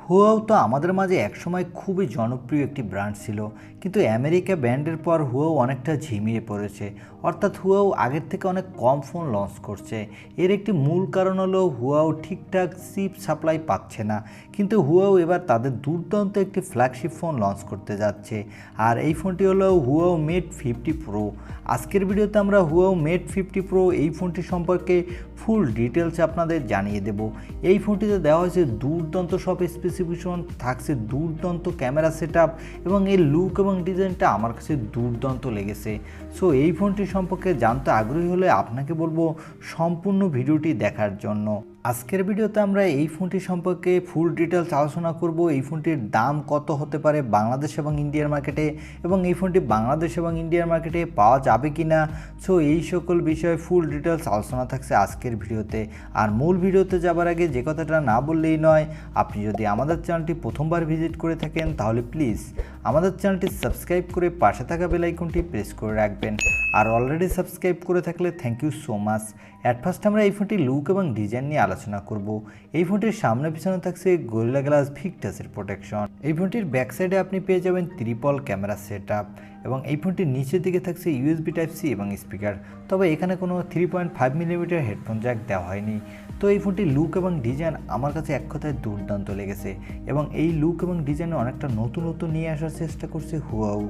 João তো আমাদের মাঝে একসময় খুবই জনপ্রিয় একটি ব্র্যান্ড ছিল, কিন্তু আমেরিকা ব্র্যান্ডের পর হুয়াও অনেকটা ঝিমিয়ে পড়েছে। অর্থাৎ হুয়াও আগের থেকে অনেক কম ফোন লঞ্চ করছে। এর একটি মূল কারণ হলো হুয়াও ঠিকঠাক চিপ সাপ্লাই পাচ্ছে না। কিন্তু হুয়াও এবার তাদের দুর্দান্ত একটি ফ্ল্যাগশিপ ফোন লঞ্চ করতে যাচ্ছে, আর এই ফোনটি হলো হুয়াও মেট 50 প্রো। আজকের ভিডিওতে আমরা হুয়াও মেট 50 প্রো এই ফোনটি সম্পর্কে ফুল ডিটেলস আপনাদের জানিয়ে দেব। এই ফোনটিতে দেওয়া হয়েছে দুর্দান্ত সব স্পেসিফিকেশন, থাকছে দুর্দান্ত ক্যামেরা সেটআপ এবং এর লুক এবং ডিজাইনটা আমার কাছে দুর্দান্ত লেগেছে। সো এই ফোনটি সম্পর্কে জানতে আগ্রহী হলে আপনাকে বলবো সম্পূর্ণ ভিডিওটি দেখার জন্য। আজকের ভিডিওতে আমরা এই ফোনটি সম্পর্কে ফুল ডিটেলস আলোচনা করব। এই ফোনটির দাম কত হতে পারে বাংলাদেশ এবং ইন্ডিয়ার মার্কেটে, এবং এই ফোনটি বাংলাদেশ এবং ইন্ডিয়ার মার্কেটে পাওয়া যাবে কি না। সো এই সকল বিষয়ে ফুল ডিটেলস আলোচনা থাকছে আজকের ভিডিওতে। আর মূল ভিডিওতে যাবার আগে যে কথাটা না বললেই নয়, আপনি যদি আমাদের চ্যানেলটি প্রথমবার ভিজিট করে থাকেন তাহলে প্লিজ আমাদের চ্যানেলটি সাবস্ক্রাইব করে পাশে থাকা বেল আইকনটি প্রেস করে রাখবেন। আর অলরেডি সাবস্ক্রাইব করে থাকলে thank you so much. At first আমরা এই ফোনটির লুক এবং ডিজাইন নিয়ে আলোচনা করব। এই ফোনটির সামনে পিছনে থাকছে গরিলা গ্লাস ভিক্টাসের প্রোটেকশন। এই ফোনটির ব্যাক সাইডে আপনি পেয়ে যাবেন ট্রিপল ক্যামেরা সেটআপ, এবং এই ফোনটির নিচের দিকে থাকছে ইউএসবি টাইপ সি এবং স্পিকার। তবে এখানে কোনো 3.5 মিলিমিটার হেডফোন জ্যাক দেওয়া হয়নি। তো এই ফোনটির লুক এবং ডিজাইন আমার কাছে এক কথায় দুর্দান্ত লেগেছে, এবং এই লুক এবং ডিজাইনে অনেকটা নতুনত্ব নিয়ে আসার চেষ্টা করছে হুয়াও।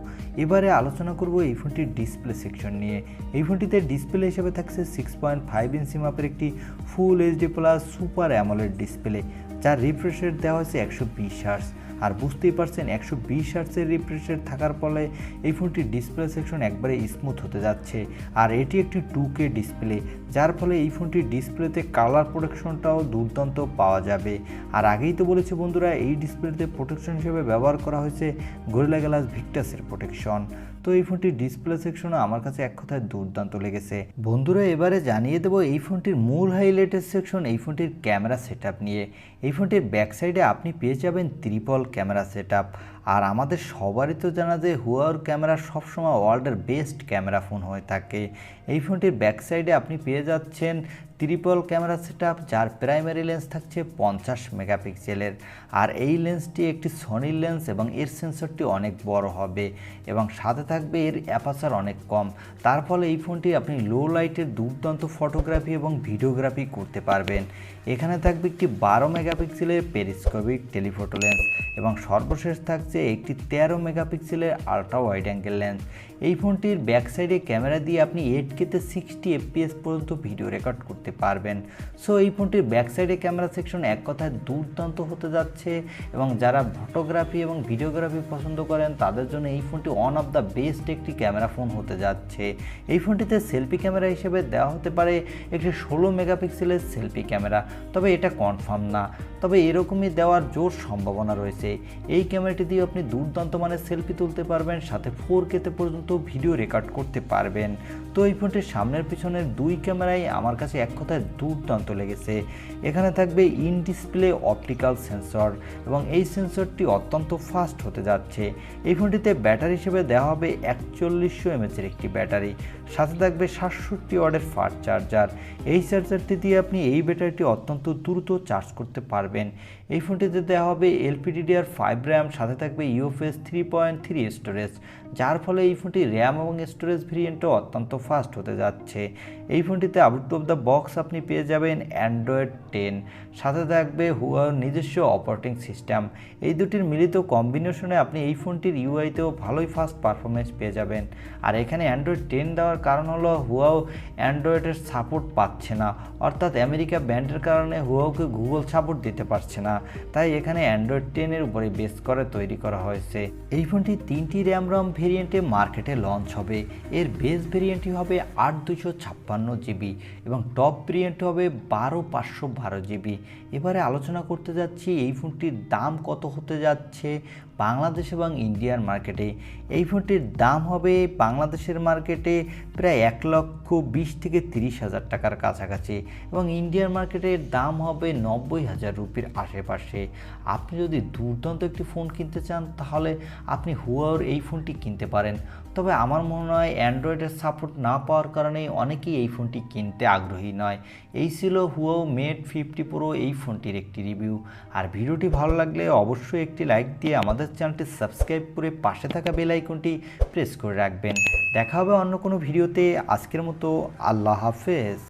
এবারে আলোচনা করব এই ফোনটির ডিসপ্লে সেকশন নিয়ে। এই ফোনটিতে ডিসপ্লে হিসেবে থাকছে 6.5 ইঞ্চি মাপের একটি full HD plus super AMOLED display, যার রিফ্রেশ রেট দেওয়া হয়েছে 120 হার্টজ। আর বুঝতেই পারছেন 120 হার্টজের রিফ্রেশ রেট থাকার ফলে এই ফোনটির ডিসপ্লে সেকশন একবারে স্মুথ হতে যাচ্ছে। আর এটি একটি 2K ডিসপ্লে, যার ফলে এই ফোনটির ডিসপ্লেতে কালার প্রোটেকশনটাও দুর্দান্ত পাওয়া যাবে। আর আগেই তো বলেছি বন্ধুরা, এই ডিসপ্লেতে প্রোটেকশন হিসেবে ব্যবহার করা হয়েছে গরিলা গ্লাস ভিক্টাসের প্রোটেকশন। তো এই ফোনটির ডিসপ্লে সেকশনও আমার কাছে এক কথায় দুর্দান্ত লেগেছে। বন্ধুরা এবারে জানিয়ে দেবো এই ফোনটির মূল হাইলাইটের সেকশন, এই ফোনটির ক্যামেরা সেটআপ নিয়ে। এই ফোনটির ব্যাক সাইডে আপনি পেয়ে যাবেন ট্রিপল ক্যামেরা সেটআপ। আর আমাদের সবারই তো জানা যে হুয়াওর ক্যামেরা সবসময় ওয়ার্ল্ডের বেস্ট ক্যামেরা ফোন হয়ে থাকে। এই ফোনটির ব্যাক সাইডে আপনি পেয়ে যাচ্ছেন ট্রিপল ক্যামেরা সেটআপ, যার প্রাইমারি লেন্স থাকছে 50 মেগাপিক্সেলের। আর এই লেন্সটি একটি সনির লেন্স এবং এর সেন্সরটি অনেক বড় হবে, এবং সাথে থাকবে এর অ্যাপারচার অনেক কম। তার ফলে এই ফোনটি আপনি লো লাইটের দুর্দান্ত ফটোগ্রাফি এবং ভিডিওগ্রাফি করতে পারবেন। এখানে থাকবে একটি 12 মেগাপিক্সেলের পেরিস্কোপিক টেলিফোটো লেন্স, এবং সর্বশেষ থাকছে একটি 13 মেগাপিক্সেলের আল্ট্রা ওয়াইড অ্যাঙ্গেল লেন্স। এই ফোনটির ব্যাক সাইডে ক্যামেরা দিয়ে আপনি 8Kতে 60 FPS পর্যন্ত ভিডিও রেকর্ড করতে পারবেন। সো এই ফোনটির ব্যাক সাইডে ক্যামেরা সেকশন এক কথায় দুর্দান্ত হতে যাচ্ছে, এবং যারা ফটোগ্রাফি এবং ভিডিওগ্রাফি পছন্দ করেন তাদের জন্য এই ফোনটি ওয়ান অফ দ্য বেস্ট একটি ক্যামেরা ফোন হতে যাচ্ছে। এই ফোনটিতে সেলফি ক্যামেরা হিসেবে দেওয়া হতে পারে একটি 16 মেগাপিক্সেলের সেলফি ক্যামেরা, তবে এটা কনফার্ম না, তবে এরকমই দেওয়ার জোর সম্ভাবনা রয়েছে। এই ক্যামেরাটি দিয়ে আপনি দুর্দান্ত মানের সেলফি তুলতে পারবেন, সাথে 4Kতে পর্যন্ত ভিডিও রেকর্ড করতে পারবেন। তো এই ফোনটির সামনের পিছনের দুই ক্যামেরাই আমার কাছে এক কথায় দুর্দান্ত লেগেছে। এখানে থাকবে ইন ডিসপ্লে অপটিক্যাল সেন্সর, এবং এই সেন্সরটি অত্যন্ত ফাস্ট হতে যাচ্ছে। এই ফোনটিতে ব্যাটারি হিসেবে দেওয়া হবে 4100 mAh একটি ব্যাটারি, সাথে থাকবে 67 ওয়াটের ফাস্ট চার্জার। এই চার্জারটি দিয়ে আপনি এই ব্যাটারিটি অত্যন্ত দ্রুত চার্জ করতে পারবেন। এই ফোনটিতে দেওয়া হবে LPDDR5 র্যাম, সাথে থাকবে UFS 3.3 স্টোরেজ, যার ফলে এই ফোনটি র্যাম এবং স্টোরেজ ভেরিয়েন্টও অত্যন্ত ফাস্ট হতে যাচ্ছে। এই ফোনটিতে আউট অফ দ্য বক্স আপনি পেয়ে যাবেন অ্যান্ড্রয়েড 10, সাথে থাকবে হুয়াওর নিজস্ব অপারেটিং সিস্টেম। এই দুটির মিলিত কম্বিনেশনে আপনি এই ফোনটির ইউআইতেও ভালোই ফাস্ট পারফরমেন্স পেয়ে যাবেন। আর এখানে অ্যান্ড্রয়েড 10 দেওয়ার কারণ হলো হুয়াও অ্যান্ড্রয়েডের সাপোর্ট পাচ্ছে না, অর্থাৎ আমেরিকা ব্যান্ডের কারণে হুয়াওকে গুগল সাপোর্ট দিতে পারছে না, তাই এখানে অ্যান্ড্রয়েড 10-এর উপরে বেস করে তৈরি করা হয়েছে। এই ফোনটি 3টি র্যাম রম ভেরিয়েন্টে মার্কেটে লঞ্চ হবে। এর বেস ভেরিয়েন্টটি হবে 8256 GB, এবং টপ ভেরিয়েন্ট হবে 12512 GB। এবারে আলোচনা করতে যাচ্ছি এই ফোনটির দাম কত হতে যাচ্ছে বাংলাদেশ এবং ইন্ডিয়ার মার্কেটে। এই ফোনটির দাম হবে বাংলাদেশের মার্কেটে প্রায় 1,20,000 থেকে 30,000 টাকার কাছাকাছি, এবং ইন্ডিয়ার মার্কেটের দাম হবে 90,000 রুপির আশেপাশে। পাশে। আপনি যদি দুর্দান্ত একটি ফোন কিনতে চান তাহলে আপনি হুয়াওয়ের এই ফোনটি কিনতে পারেন। তবে আমার মনে হয় অ্যান্ড্রয়েডের সাপোর্ট না পাওয়ার কারণেই অনেকেই এই ফোনটি কিনতে আগ্রহী নয়। এই ছিল হুয়াও মেট 50 প্রো এই ফোনটির একটি রিভিউ। আর ভিডিওটি ভালো লাগলে অবশ্যই একটি লাইক দিয়ে আমাদের চ্যানেলটি সাবস্ক্রাইব করে পাশে থাকা বেল আইকনটি প্রেস করে রাখবেন। দেখা হবে অন্য কোনো ভিডিওতে। আজকের মতো আল্লাহ হাফেজ।